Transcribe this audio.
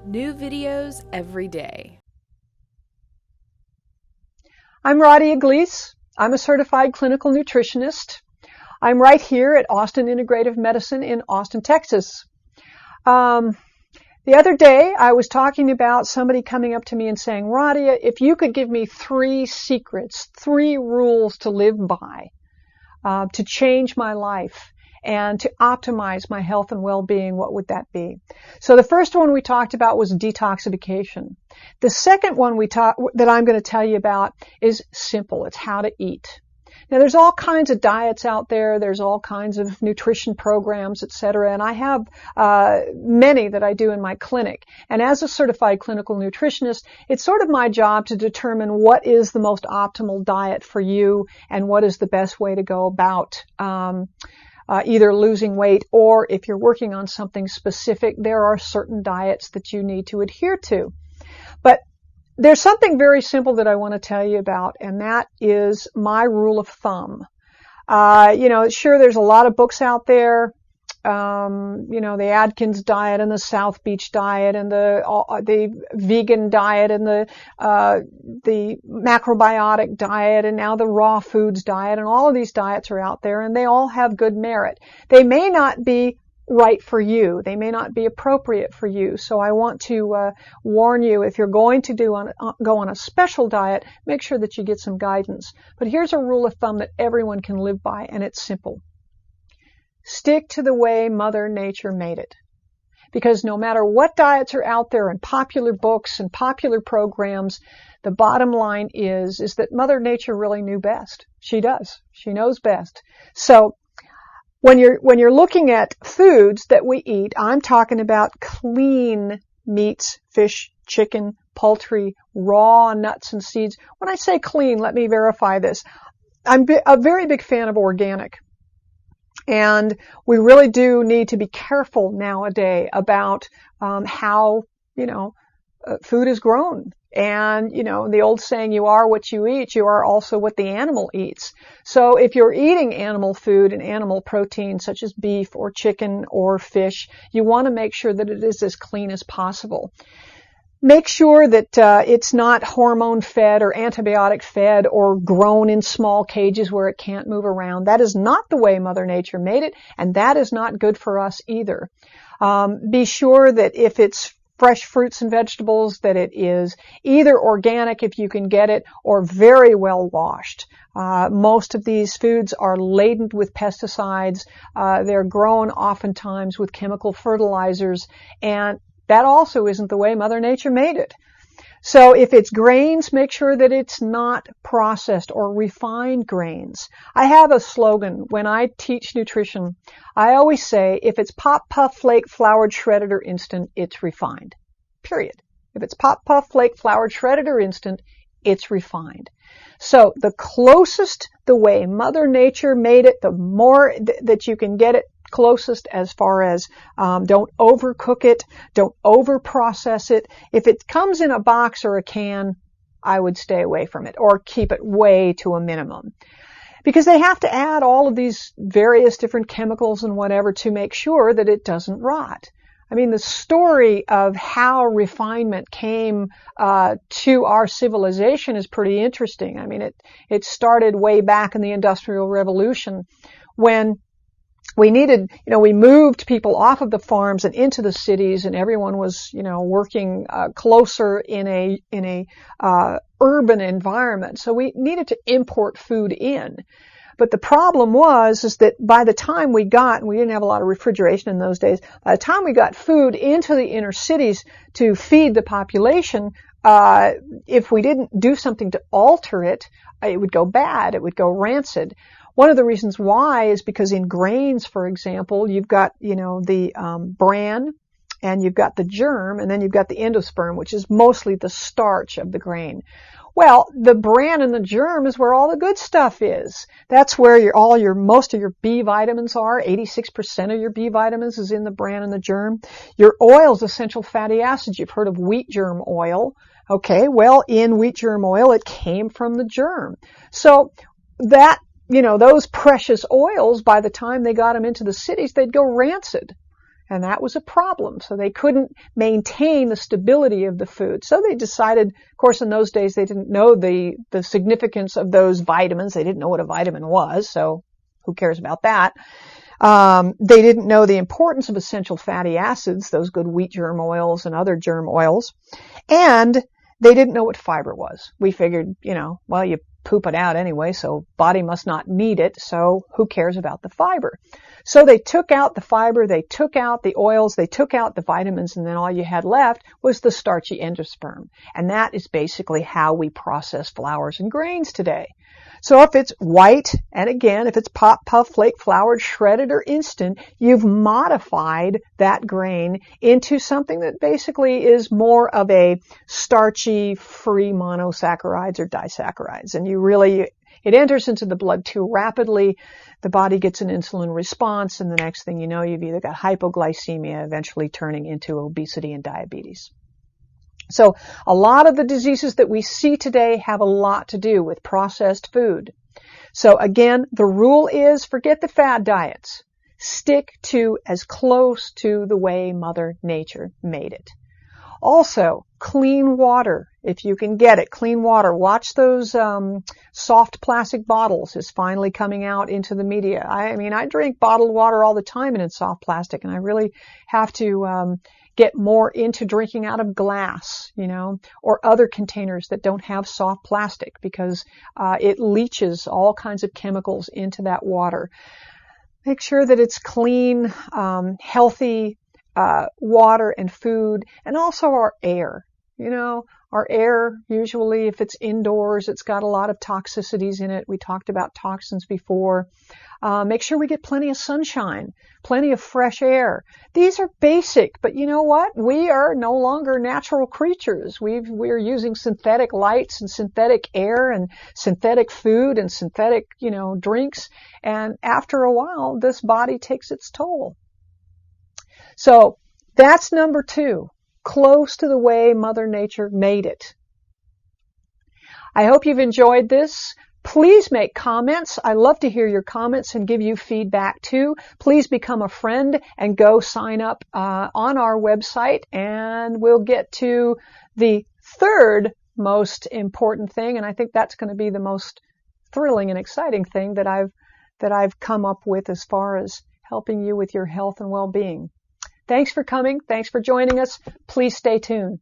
New videos every day. I'm Radhia. I'm a certified clinical nutritionist. I'm right here at Austin Integrative Medicine in Austin, Texas. The other day, I was talking about somebody coming up to me and saying, Radhia, if you could give me 3 secrets, 3 rules to live by, to change my life and to optimize my health and well-being, what would that be? So the first one we talked about was detoxification. The second one that I'm going to tell you about is simple. It's how to eat. Now, there's all kinds of diets out there. There's all kinds of nutrition programs, etc. And I have many that I do in my clinic. And as a certified clinical nutritionist, it's sort of my job to determine what is the most optimal diet for you and what is the best way to go about either losing weight, or if you're working on something specific, there are certain diets that you need to adhere to. But there's something very simple that I want to tell you about, and that is my rule of thumb. Sure, there's a lot of books out there. The Atkins diet and the South Beach diet and the vegan diet and the macrobiotic diet and now the raw foods diet, and all of these diets are out there and they all have good merit. They may not be right for you. They may not be appropriate for you. So I want to warn you, if you're going to go on a special diet, make sure that you get some guidance. But here's a rule of thumb that everyone can live by, and it's simple. Stick to the way Mother Nature made it. Because no matter what diets are out there and popular books and popular programs, the bottom line is that Mother Nature really knew best. She does. She knows best. So when you're looking at foods that we eat, I'm talking about clean meats, fish, chicken, poultry, raw nuts and seeds. When I say clean, let me verify this. I'm a very big fan of organic. And we really do need to be careful nowadays about how, food is grown. And, the old saying, you are what you eat, you are also what the animal eats. So if you're eating animal food and animal protein, such as beef or chicken or fish, you want to make sure that it is as clean as possible. Make sure that it's not hormone-fed or antibiotic-fed or grown in small cages where it can't move around. That is not the way Mother Nature made it, and that is not good for us either. Be sure that if it's fresh fruits and vegetables, that it is either organic if you can get it, or very well washed. Most of these foods are laden with pesticides. They're grown oftentimes with chemical fertilizers, and that also isn't the way Mother Nature made it. So if it's grains, make sure that it's not processed or refined grains. I have a slogan when I teach nutrition. I always say, if it's pop, puff, flake, floured, shredded, or instant, it's refined. Period. If it's pop, puff, flake, floured, shredded, or instant, it's refined. So the closest the way Mother Nature made it, the more that you can get it closest, as far as don't overcook it, don't overprocess it. If it comes in a box or a can, I would stay away from it or keep it way to a minimum. Because they have to add all of these various different chemicals and whatever to make sure that it doesn't rot. I mean, the story of how refinement came to our civilization is pretty interesting. I mean, it started way back in the Industrial Revolution when we moved people off of the farms and into the cities, and everyone was, working closer in a urban environment. So we needed to import food in. But the problem is that by the time we didn't have a lot of refrigeration in those days, by the time we got food into the inner cities to feed the population, if we didn't do something to alter it, it would go bad, it would go rancid. One of the reasons why is because in grains, for example, you've got, the bran, and you've got the germ, and then you've got the endosperm, which is mostly the starch of the grain. Well, the bran and the germ is where all the good stuff is. That's where most of your B vitamins are. 86% of your B vitamins is in the bran and the germ. Your oils, essential fatty acids. You've heard of wheat germ oil. Okay, well, in wheat germ oil, it came from the germ. So that, those precious oils, by the time they got them into the cities, they'd go rancid. And that was a problem. So they couldn't maintain the stability of the food. So they decided, of course, in those days, they didn't know the significance of those vitamins. They didn't know what a vitamin was. So who cares about that? They didn't know the importance of essential fatty acids, those good wheat germ oils and other germ oils. And they didn't know what fiber was. We figured, well, you poop it out anyway, so body must not need it, so who cares about the fiber? So they took out the fiber, they took out the oils, they took out the vitamins, and then all you had left was the starchy endosperm. And that is basically how we process flours and grains today. So if it's white, and again, if it's pop, puff, flake, floured, shredded, or instant, you've modified that grain into something that basically is more of a starchy, free monosaccharides or disaccharides. And it enters into the blood too rapidly, the body gets an insulin response, and the next thing you know, you've either got hypoglycemia, eventually turning into obesity and diabetes. So a lot of the diseases that we see today have a lot to do with processed food. So again, the rule is forget the fad diets. Stick to as close to the way Mother Nature made it. Also, clean water, if you can get it, clean water. Watch those soft plastic bottles is finally coming out into the media. I drink bottled water all the time and in soft plastic, and I really have to get more into drinking out of glass, or other containers that don't have soft plastic, because it leaches all kinds of chemicals into that water. Make sure that it's clean, healthy water and food, and also our air. Our air, usually if it's indoors, it's got a lot of toxicities in it. We talked about toxins before. Make sure we get plenty of sunshine, plenty of fresh air. These are basic, but you know what? We are no longer natural creatures. We're using synthetic lights and synthetic air and synthetic food and synthetic, drinks. And after a while, this body takes its toll. So that's number 2. Close to the way Mother Nature made it. I hope you've enjoyed this. Please make comments. I love to hear your comments and give you feedback too. Please become a friend and go sign up on our website, and we'll get to the third most important thing, and I think that's going to be the most thrilling and exciting thing that I've come up with as far as helping you with your health and well-being. Thanks for coming. Thanks for joining us. Please stay tuned.